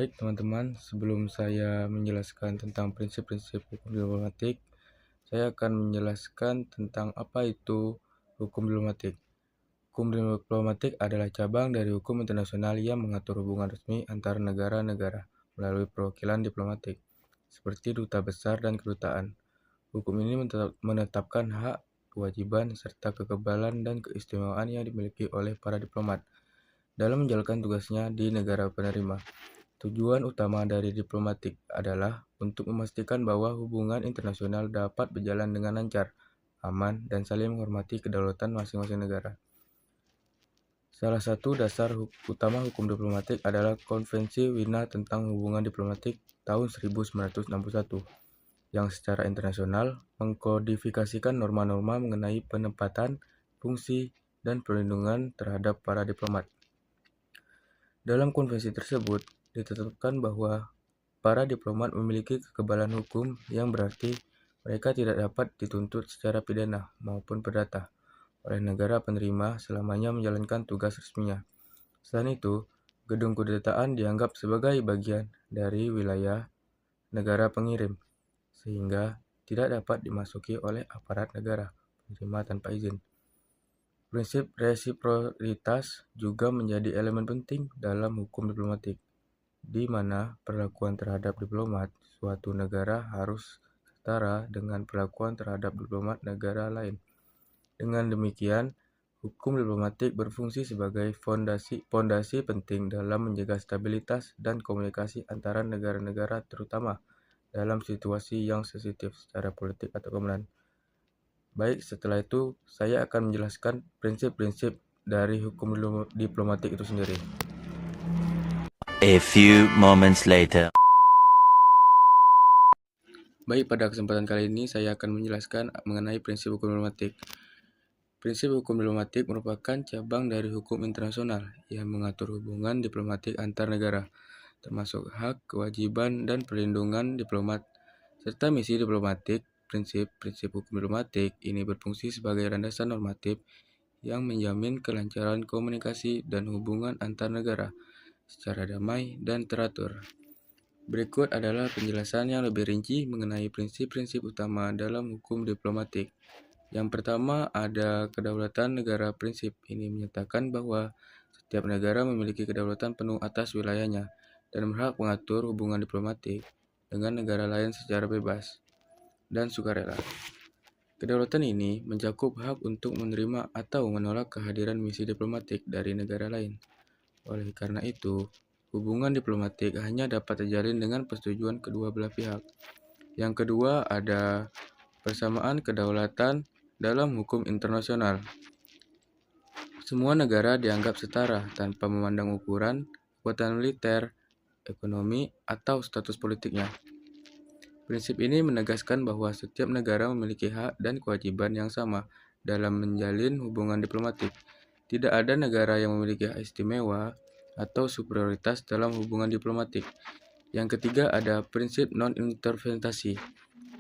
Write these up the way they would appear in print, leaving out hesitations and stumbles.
Baik teman-teman, sebelum saya menjelaskan tentang prinsip-prinsip hukum diplomatik, saya akan menjelaskan tentang apa itu hukum diplomatik. Hukum diplomatik adalah cabang dari hukum internasional yang mengatur hubungan resmi antara negara-negara melalui perwakilan diplomatik, seperti duta besar dan kedutaan. Hukum ini menetapkan hak, kewajiban, serta kekebalan dan keistimewaan yang dimiliki oleh para diplomat dalam menjalankan tugasnya di negara penerima. Tujuan utama dari diplomatik adalah untuk memastikan bahwa hubungan internasional dapat berjalan dengan lancar, aman, dan saling menghormati kedaulatan masing-masing negara. Salah satu dasar utama hukum diplomatik adalah Konvensi Wina tentang Hubungan Diplomatik tahun 1961, yang secara internasional mengkodifikasikan norma-norma mengenai penempatan, fungsi, dan perlindungan terhadap para diplomat. Dalam konvensi tersebut, ditetapkan bahwa para diplomat memiliki kekebalan hukum yang berarti mereka tidak dapat dituntut secara pidana maupun perdata oleh negara penerima selamanya menjalankan tugas resminya. Selain itu, gedung kedutaan dianggap sebagai bagian dari wilayah negara pengirim, sehingga tidak dapat dimasuki oleh aparat negara penerima tanpa izin. Prinsip resiprositas juga menjadi elemen penting dalam hukum diplomatik, di mana perlakuan terhadap diplomat suatu negara harus setara dengan perlakuan terhadap diplomat negara lain. Dengan demikian, hukum diplomatik berfungsi sebagai fondasi penting dalam menjaga stabilitas dan komunikasi antara negara-negara, terutama dalam situasi yang sensitif secara politik atau keamanan. Baik, setelah itu saya akan menjelaskan prinsip-prinsip dari hukum diplomatik itu sendiri. A few moments later. Baik, pada kesempatan kali ini saya akan menjelaskan mengenai prinsip hukum diplomatik. Prinsip hukum diplomatik merupakan cabang dari hukum internasional yang mengatur hubungan diplomatik antar negara, termasuk hak, kewajiban, dan perlindungan diplomat, serta misi diplomatik. Prinsip-prinsip hukum diplomatik ini berfungsi sebagai landasan normatif yang menjamin kelancaran komunikasi dan hubungan antar negara secara damai dan teratur. Berikut adalah penjelasan yang lebih rinci mengenai prinsip-prinsip utama dalam hukum diplomatik. Yang pertama ada kedaulatan negara. Prinsip ini menyatakan bahwa setiap negara memiliki kedaulatan penuh atas wilayahnya dan berhak mengatur hubungan diplomatik dengan negara lain secara bebas dan sukarela. Kedaulatan ini mencakup hak untuk menerima atau menolak kehadiran misi diplomatik dari negara lain. Oleh karena itu, hubungan diplomatik hanya dapat terjalin dengan persetujuan kedua belah pihak. Yang kedua ada persamaan kedaulatan dalam hukum internasional. Semua negara dianggap setara tanpa memandang ukuran, kekuatan militer, ekonomi, atau status politiknya. Prinsip ini menegaskan bahwa setiap negara memiliki hak dan kewajiban yang sama dalam menjalin hubungan diplomatik. Tidak ada negara yang memiliki hak istimewa atau superioritas dalam hubungan diplomatik. Yang ketiga ada prinsip non-interventasi.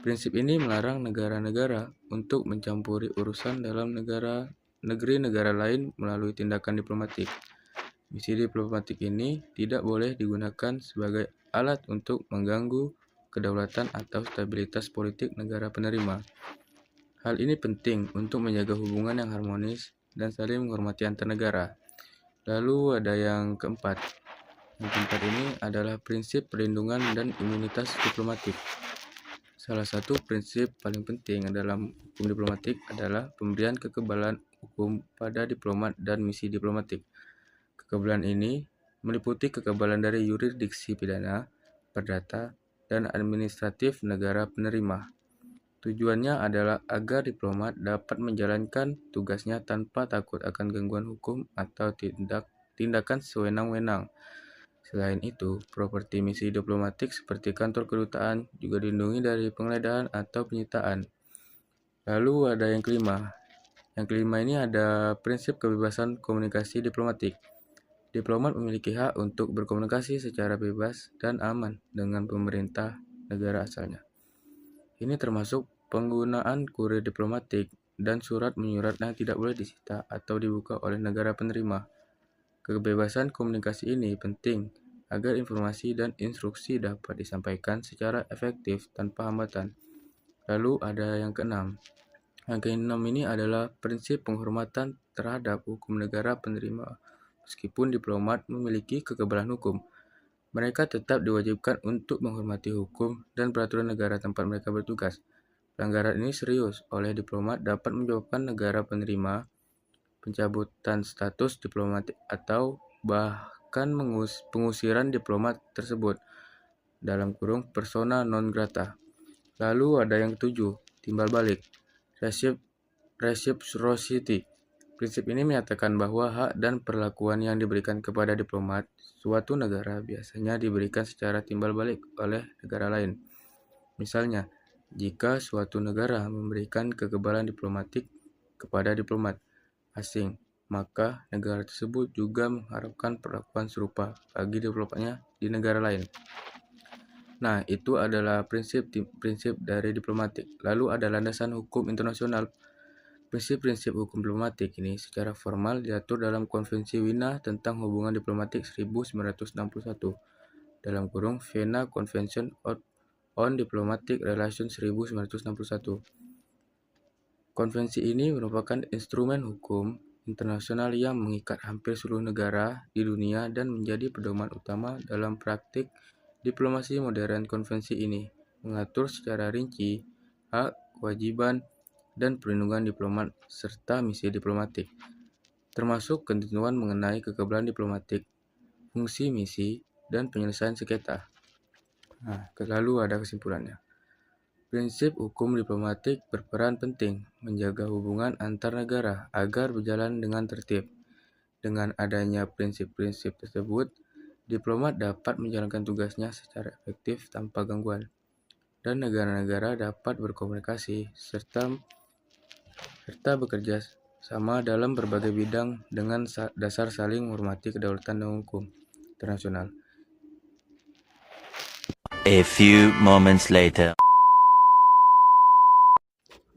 Prinsip ini melarang negara-negara untuk mencampuri urusan dalam negeri-negara lain melalui tindakan diplomatik. Misi diplomatik ini tidak boleh digunakan sebagai alat untuk mengganggu kedaulatan atau stabilitas politik negara penerima. Hal ini penting untuk menjaga hubungan yang harmonis dan saling menghormati antar negara. Lalu ada yang keempat. Yang keempat ini adalah prinsip perlindungan dan imunitas diplomatik. Salah satu prinsip paling penting dalam hukum diplomatik adalah pemberian kekebalan hukum pada diplomat dan misi diplomatik. Kekebalan ini meliputi kekebalan dari yurisdiksi pidana, perdata, dan administratif negara penerima. Tujuannya adalah agar diplomat dapat menjalankan tugasnya tanpa takut akan gangguan hukum atau tindakan sewenang-wenang. Selain itu, properti misi diplomatik seperti kantor kedutaan juga dilindungi dari penggeledahan atau penyitaan. Lalu ada yang kelima. Yang kelima ini ada prinsip kebebasan komunikasi diplomatik. Diplomat memiliki hak untuk berkomunikasi secara bebas dan aman dengan pemerintah negara asalnya. Ini termasuk penggunaan kurir diplomatik dan surat menyurat yang tidak boleh disita atau dibuka oleh negara penerima. Kebebasan komunikasi ini penting agar informasi dan instruksi dapat disampaikan secara efektif tanpa hambatan. Lalu ada yang keenam. Yang keenam ini adalah prinsip penghormatan terhadap hukum negara penerima. Meskipun diplomat memiliki kekebalan hukum, mereka tetap diwajibkan untuk menghormati hukum dan peraturan negara tempat mereka bertugas. Pelanggaran ini serius oleh diplomat dapat menyebabkan negara penerima pencabutan status diplomatik atau bahkan pengusiran diplomat tersebut (persona non grata). Lalu ada yang ketujuh, timbal balik, reciprocity. Prinsip ini menyatakan bahwa hak dan perlakuan yang diberikan kepada diplomat suatu negara biasanya diberikan secara timbal balik oleh negara lain. Misalnya, jika suatu negara memberikan kekebalan diplomatik kepada diplomat asing, maka negara tersebut juga mengharapkan perlakuan serupa bagi diplomatnya di negara lain. Nah, itu adalah prinsip dari diplomatik. Lalu ada landasan hukum internasional. Prinsip-prinsip hukum diplomatik ini secara formal diatur dalam Konvensi Wina tentang Hubungan Diplomatik 1961, (Vienna Convention on Diplomatic Relations 1961). Konvensi ini merupakan instrumen hukum internasional yang mengikat hampir seluruh negara di dunia dan menjadi pedoman utama dalam praktik diplomasi modern. Konvensi ini mengatur secara rinci hak, kewajiban, dan perlindungan diplomat serta misi diplomatik, termasuk ketentuan mengenai kekebalan diplomatik, fungsi misi, dan penyelesaian sengketa. Nah, lalu ada kesimpulannya. Prinsip hukum diplomatik berperan penting menjaga hubungan antar negara agar berjalan dengan tertib. Dengan adanya prinsip-prinsip tersebut, diplomat dapat menjalankan tugasnya secara efektif tanpa gangguan, dan negara-negara dapat berkomunikasi serta bekerja sama dalam berbagai bidang dengan dasar saling menghormati kedaulatan dan hukum internasional. A few moments later.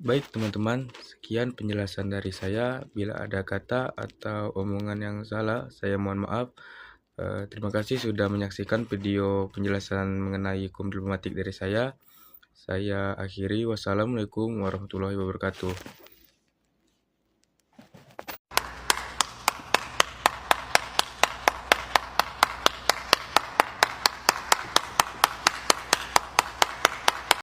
Baik teman-teman, sekian penjelasan dari saya. Bila ada kata atau omongan yang salah, saya mohon maaf. Terima kasih sudah menyaksikan video penjelasan mengenai hukum diplomatik dari saya. Saya akhiri. Wassalamualaikum warahmatullahi wabarakatuh.